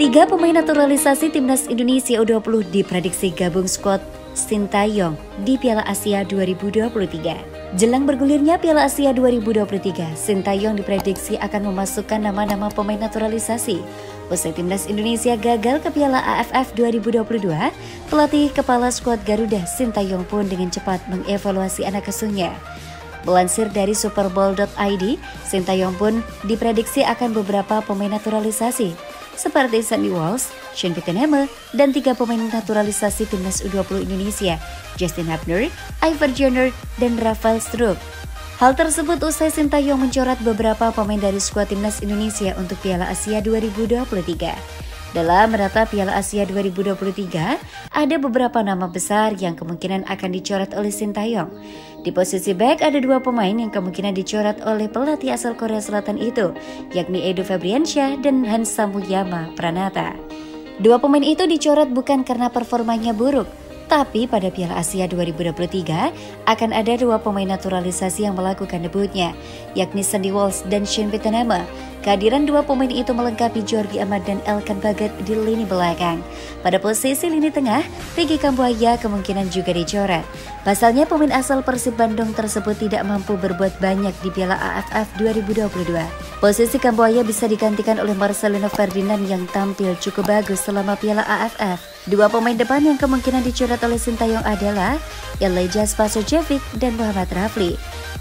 Tiga pemain naturalisasi timnas Indonesia U20 diprediksi gabung skuad Sintayong di Piala Asia 2023. Jelang bergulirnya Piala Asia 2023, Sintayong diprediksi akan memasukkan nama-nama pemain naturalisasi. Usai timnas Indonesia gagal ke Piala AFF 2022, pelatih kepala skuad Garuda Sintayong pun dengan cepat mengevaluasi anak asuhnya. Melansir dari superbowl.id, Sintayong pun diprediksi akan beberapa pemain naturalisasi seperti Sandy Walsh, Sean Pittenema, dan tiga pemain naturalisasi timnas U20 Indonesia, Justin Hubner, Ivar Jenner, dan Rafael Struijk. Hal tersebut usai Sintayong mencoret beberapa pemain dari skuad timnas Indonesia untuk Piala Asia 2023. Dalam menata Piala Asia 2023, ada beberapa nama besar yang kemungkinan akan dicoret oleh Sintayong. Di posisi back ada dua pemain yang kemungkinan dicoret oleh pelatih asal Korea Selatan itu, yakni Edo Febriansyah dan Hansa Muyama Pranata. Dua pemain itu dicoret bukan karena performanya buruk, tapi pada Piala Asia 2023 akan ada dua pemain naturalisasi yang melakukan debutnya, yakni Sandy Walsh dan Sean Pittenema. Kehadiran dua pemain itu melengkapi Jordi Amat dan Elkan Baggett di lini belakang. Pada posisi lini tengah, Ricky Kambuaya kemungkinan juga dicoret. Pasalnya pemain asal Persib Bandung tersebut tidak mampu berbuat banyak di Piala AFF 2022. Posisi Kambuaya bisa digantikan oleh Marcelino Ferdinand yang tampil cukup bagus selama Piala AFF. Dua pemain depan yang kemungkinan dicoret oleh Sintayong adalah Elijah Spasojevic dan Muhammad Rafli.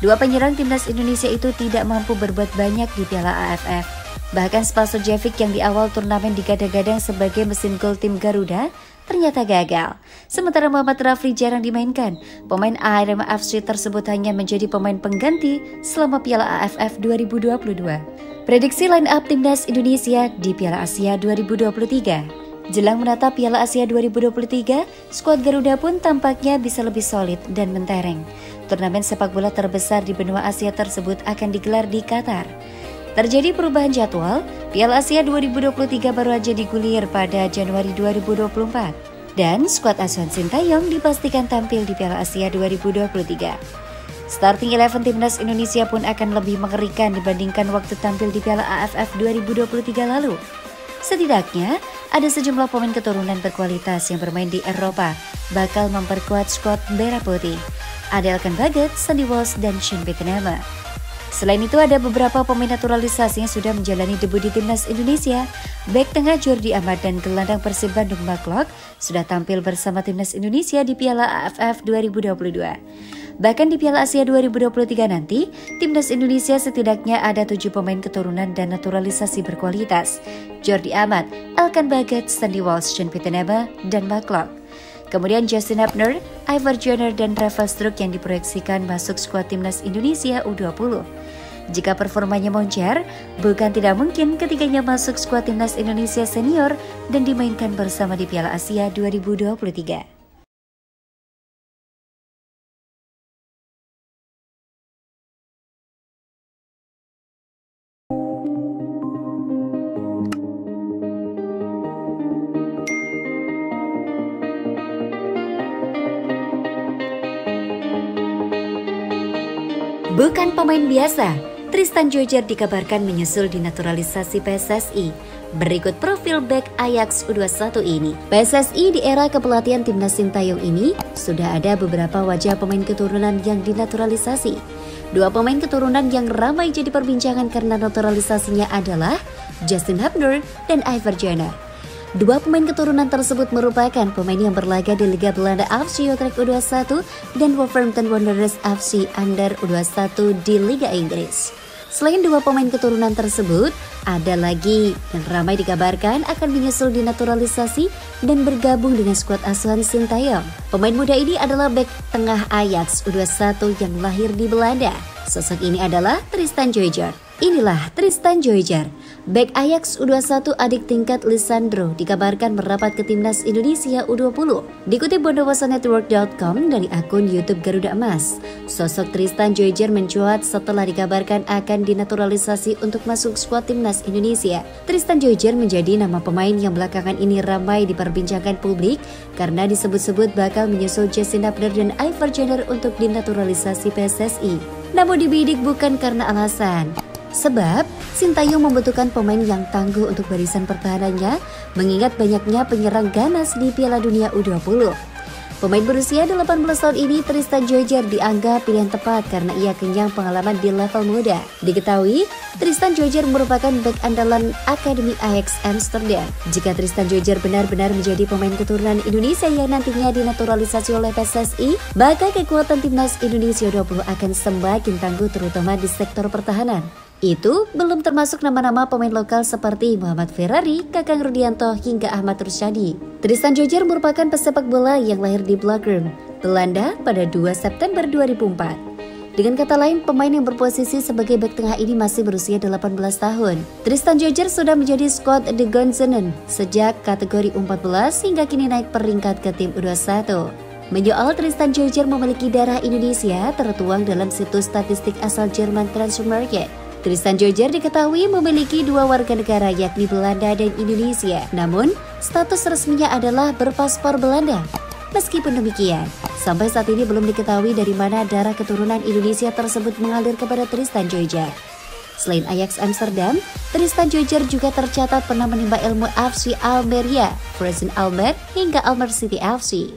Dua penyerang timnas Indonesia itu tidak mampu berbuat banyak di Piala AFF. Bahkan Spasojevic yang di awal turnamen digadang-gadang sebagai mesin gol tim Garuda ternyata gagal. Sementara Muhammad Rafli jarang dimainkan. Pemain Arema FC tersebut hanya menjadi pemain pengganti selama Piala AFF 2022. Prediksi line up timnas Indonesia di Piala Asia 2023. Jelang menatap Piala Asia 2023, skuad Garuda pun tampaknya bisa lebih solid dan mentereng. Turnamen sepak bola terbesar di benua Asia tersebut akan digelar di Qatar. Terjadi perubahan jadwal, Piala Asia 2023 baru aja digulir pada Januari 2024. Dan skuad asuhan Sintayong dipastikan tampil di Piala Asia 2023. Starting 11 timnas Indonesia pun akan lebih mengerikan dibandingkan waktu tampil di Piala AFF 2023 lalu. Setidaknya, ada sejumlah pemain keturunan berkualitas yang bermain di Eropa bakal memperkuat skuad Merah Putih. Ada Elkan Baggett, Sandy Walsh, dan Sean Pittenema. Selain itu ada beberapa pemain naturalisasi yang sudah menjalani debut di timnas Indonesia. Bek tengah Jordi Amat dan gelandang Persib Bandung McClough sudah tampil bersama timnas Indonesia di Piala AFF 2022. Bahkan di Piala Asia 2023 nanti, timnas Indonesia setidaknya ada 7 pemain keturunan dan naturalisasi berkualitas. Jordi Amat, Elkan Baggett, Sandy Walsh, Sean Pittenema, dan McClough. Kemudian Justin Hubner, Ivar Jenner, dan Rafael Struijk yang diproyeksikan masuk skuad timnas Indonesia U20. Jika performanya moncer, bukan tidak mungkin ketiganya masuk skuad timnas Indonesia senior dan dimainkan bersama di Piala Asia 2023. Bukan pemain biasa, Tristan Joyjer dikabarkan menyusul dinaturalisasi PSSI. Berikut profil bek Ajax U21 ini. PSSI di era kepelatihan timnas Sintayong ini sudah ada beberapa wajah pemain keturunan yang dinaturalisasi. Dua pemain keturunan yang ramai jadi perbincangan karena naturalisasinya adalah Justin Hubner dan Ivar Jenner. Dua pemain keturunan tersebut merupakan pemain yang berlaga di Liga Belanda FC Utrecht U21 dan Wolverhampton Wanderers FC Under U21 di Liga Inggris. Selain dua pemain keturunan tersebut, ada lagi yang ramai dikabarkan akan menyusul dinaturalisasi dan bergabung dengan skuad asuhan Sintayong. Pemain muda ini adalah bek tengah Ajax U21 yang lahir di Belanda. Sosok ini adalah Tristan Joyjer. Inilah Tristan Joyjer, bek Ajax U21 adik tingkat Lisandro dikabarkan merapat ke timnas Indonesia U20. Dikutip bondowasonetwork.com dari akun YouTube Garuda Emas, sosok Tristan Joyjer mencuat setelah dikabarkan akan dinaturalisasi untuk masuk skuad timnas Indonesia. Tristan Joyjer menjadi nama pemain yang belakangan ini ramai diperbincangkan publik karena disebut-sebut bakal menyusul Justin Hubner dan Ivar Jenner untuk dinaturalisasi PSSI. Namun dibidik bukan karena alasan Sebab, Sintayong membutuhkan pemain yang tangguh untuk barisan pertahanannya, mengingat banyaknya penyerang ganas di Piala Dunia U20. Pemain berusia 18 tahun ini, Tristan Djordjeer, dianggap pilihan tepat karena ia kenyang pengalaman di level muda. Diketahui, Tristan Djordjeer merupakan bek andalan Akademi Ajax Amsterdam. Jika Tristan Djordjeer benar-benar menjadi pemain keturunan Indonesia yang nantinya dinaturalisasi oleh PSSI, maka kekuatan timnas Indonesia U20 akan semakin tangguh terutama di sektor pertahanan. Itu belum termasuk nama-nama pemain lokal seperti Muhammad Ferrari, Kakang Rudianto, hingga Ahmad Rusyadi. Tristan Djordjeer merupakan pesepak bola yang lahir di Bloemen, Belanda pada 2 September 2004. Dengan kata lain, pemain yang berposisi sebagai bek tengah ini masih berusia 18 tahun. Tristan Djordjeer sudah menjadi skuad De Gonzenen sejak kategori U14 hingga kini naik peringkat ke tim U21. Menyoal Tristan Djordjeer memiliki darah Indonesia tertuang dalam situs statistik asal Jerman Transfermarkt. Tristan Djordjeer diketahui memiliki 2 warga negara yakni Belanda dan Indonesia. Namun, status resminya adalah berpaspor Belanda. Meskipun demikian, sampai saat ini belum diketahui dari mana darah keturunan Indonesia tersebut mengalir kepada Tristan Djordjeer. Selain Ajax Amsterdam, Tristan Djordjeer juga tercatat pernah menimba ilmu FC Almeria, Frozen Almere, hingga Almere City FC.